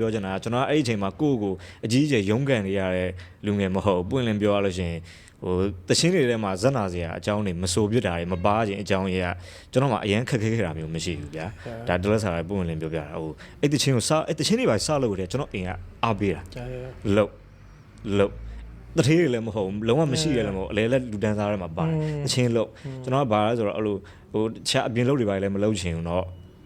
ပြောချင်တာကျွန်တော်အဲ့ဒီအချိန်မှာကိုယ့်ကိုအကြီးအကျယ်ရုန်းကန်နေရတဲ့လူငယ်မဟုတ်ပွင့်လင်းပြောရလို့ရှိရင်ဟိုတချင်းတွေထဲမှာဇက်နာစရာအကြောင်းတွေမဆိုပြစ်တာတွေမပါခြင်းအကြောင်းကြီးကကျွန်တော်မှအရန်ခက်ခဲခဲ့တာမျိုးမရှိဘူးဗျာဒါဒလက်ဆာပဲပွင့်လင်းပြောပြတာဟိုအဲ့တချင်းကိုစအဲ့တချင်းတွေပါစလို့တဲ့ကျွန်တော်အိမ်ကအားပေးတာလုတ်တထေးတွေလည်းမဟုတ်လုံးဝမရှိရလည်းမဟုတ်အလဲလဲလူတန်းစားတွေမှာပါတယ်တချင်းလုတ်ကျွန်တော်ကဘာလဲဆိုတော့အဲ့လိုဟိုတခြားအပြင်လုတ်တွေပါလည်းမလုတ်ချင်ဘူးเนาะ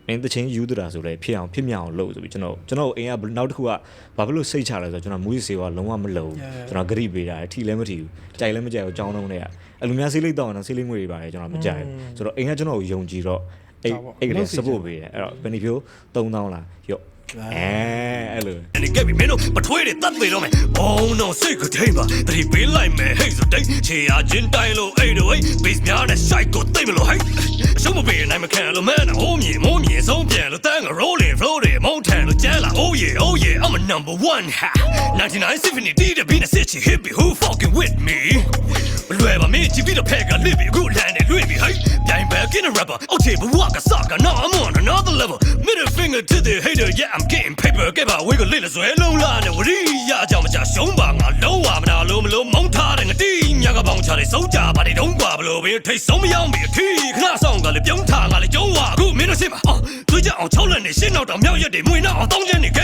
အင်းတချင်းယူတာဆိုလဲဖြစ်အောင်ဖြစ်မြောင်လုပ်ဆိုပြီးကျွန်တော်အိမ်ကနောက်တစ်ခုကဘာဖြစ်လို့စိတ်ချလဲဆိုတော့ကျွန်တော်မူးစေကလုံးဝမလုံကျွန်တော်ဂရိပေးတာထီလည်းမထီဘူးကြိုက်လည်းမကြိုက်ဘူးအကြောင်းလုံးတွေကအလူများဆေးလိတ်တော့ဆေးလိတ်ငွေတွေပါတယ်ကျွန်တော်မကြိုက်ဘူးဆိုတော့အိမ်ကကျွန်တော်ကိုယုံကြည်တော့အဲ့ကလေး support ပေးတယ်အဲ့တော့ benefit 3000လားရော့အဲ့လို你隔壁没弄，把腿的单位了没？哦，no，谁可听吧？但你别来没黑手对，切呀金带路哎的喂，被面的晒过对不了嘿。什么别人没看了 man，哦面手变了，单个 rolling flow 的 mountain 了见了，oh yeah，I'm a number one ha。99 symphony 低的比那些起 hippie who fucking with me。乱吧没几比的拍个 live good land 的 live 嘿，behind back in a rapper，哦切不挖个 saga，now I'm on another level，middle finger to the hater，yeah I'm getting paper，给吧我个累了水龙啦的，我的呀叫么叫熊吧啊，老啊么那老么老蒙他的个地，呀个帮车的手架把你东瓜不老别推手么样别推，看那上个的表他啊的叫啊，กู没那些嘛啊，最近我超人的心脑到秒也得没那当真的给。